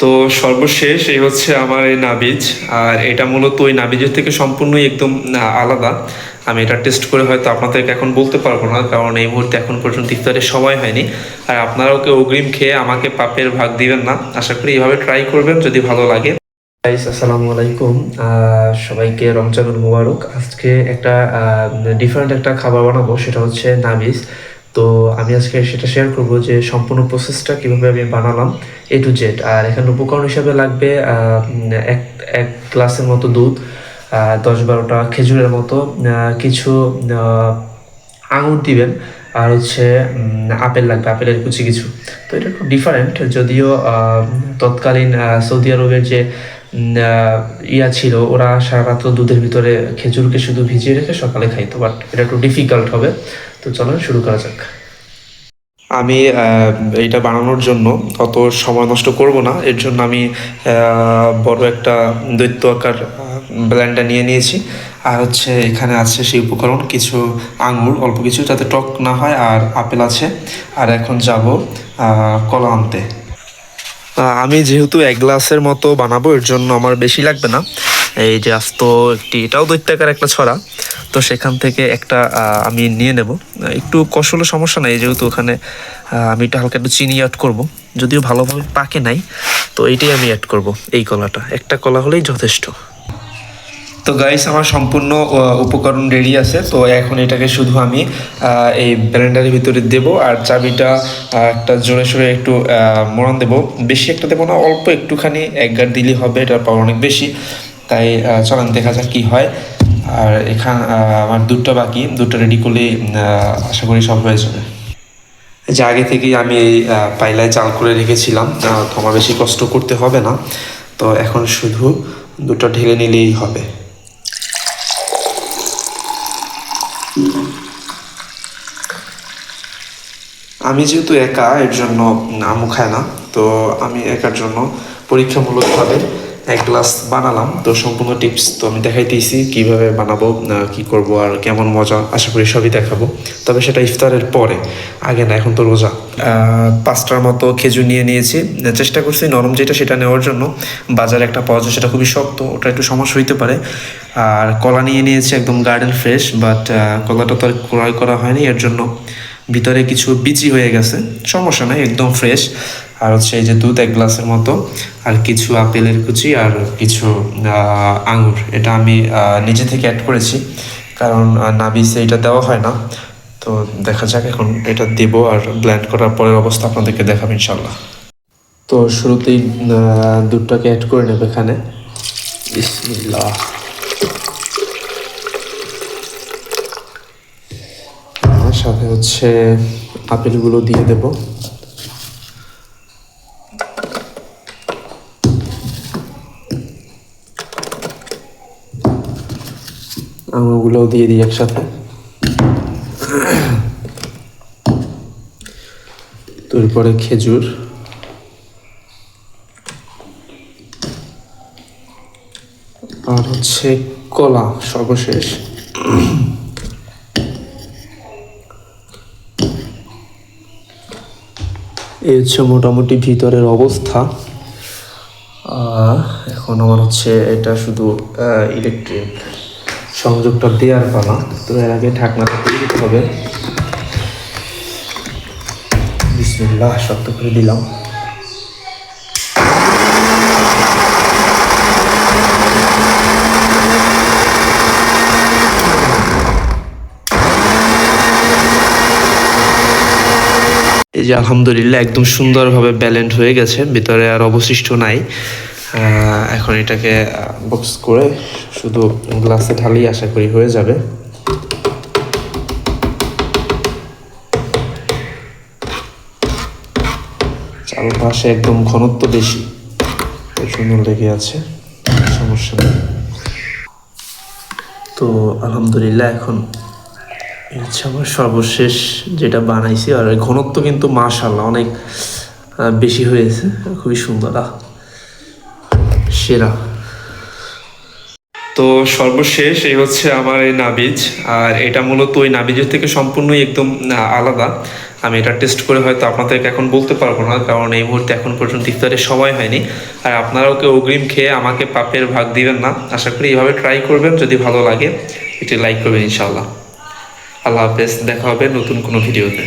তো সর্বশেষ এই হচ্ছে আমার এই নাবিজ। আর এটা মূলত ওই নাবিজের থেকে সম্পূর্ণই একদম আলাদা। আমি এটা টেস্ট করে হয়তো আপনাদেরকে এখন বলতে পারবো না, কারণ এই মুহূর্তে এখন পর্যন্ত ইফতারের সময় হয়নি। আর আপনারাও কেউ অগ্রিম খেয়ে আমাকে পাপের ভাগ দিবেন না। আশা করি এইভাবে ট্রাই করবেন, যদি ভালো লাগে। গাইস, আসসালামু আলাইকুম। সবাইকে রমজানুল মুবারক। আজকে একটা ডিফারেন্ট একটা খাবার বানাবো, সেটা হচ্ছে নাবিজ। তো আমি আজকে সেটা শেয়ার করব যে সম্পূর্ণ প্রসেসটা কিভাবে আমি বানালাম, A to Z। আর এখানে উপকরণ হিসাবে লাগবে এক এক গ্লাসের মতো দুধ, 10-12টা খেজুরের মতো, কিছু আঙুর দিবেন, আর হচ্ছে আপেল লাগবে, আপেলের কুচি কিছু। তো এটা একটু ডিফারেন্ট, যদিও তৎকালীন সৌদি আরবের যে ইয়া ছিল, ওরা সারা রাত্র দুধের ভিতরে খেজুরকে শুধু ভিজিয়ে রেখে সকালে খাইতো, বাট এটা একটু ডিফিকাল্ট হবে। তো চলো শুরু করা যাক। আমি এইটা বানানোর জন্য অত সময় নষ্ট করব না, এর জন্য আমি বড় একটা দৈত্য আকার ব্লেন্ডার নিয়ে নিয়েছি। আর হচ্ছে এখানে আছে সেই উপকরণ, কিছু আঙুর, অল্প কিছু, যাতে টক না হয়, আর আপেল আছে। আর এখন যাব কলা আনতে। আমি যেহেতু 1 গ্লাসের মতো বানাবো, এর জন্য আমার বেশি লাগবে না। এই যে আস্ত একটি, এটাও দৈত্যাকার একটা ছড়া, তো সেখান থেকে একটা আমি নিয়ে নেব। একটু কষলে সমস্যা নাই, যেহেতু ওখানে আমি এটা হালকা একটু চিনি অ্যাড করব, যদিও ভালোভাবে পাকে নাই। তো এইটাই আমি অ্যাড করব, এই কলাটা, একটা কলা হলেই যথেষ্ট। তো গাইস, আমার সম্পূর্ণ উপকরণ রেডি আছে। তো এখন এটাকে শুধু আমি এই ব্লেন্ডারের ভিতরে দেব, আর চাবিটা একটা জোরে সোরে একটু মোড়ান দেবো। বেশি একটা দেবো না, অল্প একটুখানি, 1 গাঁট দিলেই হবে, এটার পাওয়ার অনেক বেশি। তাই চলেন দেখা যাক কী হয়। আর এখানে আমার দুধটা বাকি, দুধটা রেডি করলেই আশা করি সব হয়ে যাবে। যে আগে থেকেই আমি এই পাইলায় চাল করে রেখেছিলাম, তো আমার বেশি কষ্ট করতে হবে না। তো এখন শুধু দুধটা ঢেলে নিলেই হবে। আমি যেহেতু একা, এর জন্য আমু খায় না, তো আমি একার জন্য পরীক্ষামূলকভাবে 1 গ্লাস বানালাম। তো সম্পূর্ণ টিপস তো আমি দেখাইতেছি, কীভাবে বানাবো, কি করব, আর কেমন মজা, আশা করি সবই দেখাবো। তবে সেটা ইফতারের পরে, আগে না, এখন তো রোজা। 5টার মতো খেজুর নিয়ে নিয়েছি। চেষ্টা করছি নরম যেটা সেটা নেওয়ার জন্য। বাজারে একটা পাওয়া যায়, সেটা খুবই শক্ত, ওটা একটু সমস্যা হইতে পারে। আর কলা নিয়ে নিয়েছি একদম গার্ডেন ফ্রেশ, বাট কলাটা তো আর ক্রয় করা হয়নি, এর জন্য ভিতরে কিছু বিচি হয়ে গেছে, সমস্যা নাই, একদম ফ্রেশ। আর হচ্ছে এই যে দুধ 1 গ্লাসের মতো, আর কিছু আপেলের কুচি, আর কিছু আঙুর, এটা আমি নিজে থেকে অ্যাড করেছি, কারণ নাবিসে এটা দেওয়া হয় না। তো দেখা যাক, এখন এটা দেবো, আর ব্লেন্ড করার পরের অবস্থা আপনাদেরকে দেখাবো ইনশাল্লাহ। তো শুরুতেই দুধটাকে অ্যাড করে নেবে এখানে। বিসমিল্লাহ। সাথে হচ্ছে আপেলগুলো দিয়ে দেব। আঙুরগুলোও দিয়ে দিই একসাথে। তারপরে খেজুর, আর হচ্ছে কলা সর্বশেষ। এই হচ্ছে মোটামুটি ভিতরের অবস্থা। এখন আমার হচ্ছে এটা শুধু ইলেকট্রিক সংযোগটা দেওয়ার পালা। তো এর আগে ঢাকনাটা দিয়ে দিতে হবে। বিসমিল্লাহ, শক্ত করে দিলাম। এই যে আলহামদুলিল্লাহ, একদম সুন্দরভাবে ব্যালেন্ড হয়ে গেছে, ভিতরে আর অবশিষ্ট নাই। এখন এটাকে বক্স করে শুধু গ্লাসে ঢালি, আশা করি হয়ে যাবে। চারপাশে একদম ঘনত্ব বেশি, সুন্দর লেগে আছে, সমস্যা নেই। তো আলহামদুলিল্লাহ, এখন হচ্ছে আমার সর্বশেষ যেটা বানাইছি, আর ঘনত্ব কিন্তু মাশাআল্লাহ অনেক বেশি হয়েছে, খুবই সুন্দর, সেরা। তো সর্বশেষ এই হচ্ছে আমার এই নাবিজ। আর এটা মূলত ওই নাবিজের থেকে সম্পূর্ণই একদম আলাদা। আমি এটা টেস্ট করে হয়তো আপনাদেরকে এখন বলতে পারবো না, কারণ এই মুহূর্তে এখন পর্যন্ত ইফতারের সময় হয়নি। আর আপনারাও কেউ অগ্রিম খেয়ে আমাকে পাপের ভাগ দিবেন না। আশা করি এইভাবে ট্রাই করবেন, যদি ভালো লাগে এটি লাইক করবেন ইনশাআল্লাহ। আল্লাহ হাফেজ, দেখা হবে নতুন কোনো ভিডিওতে।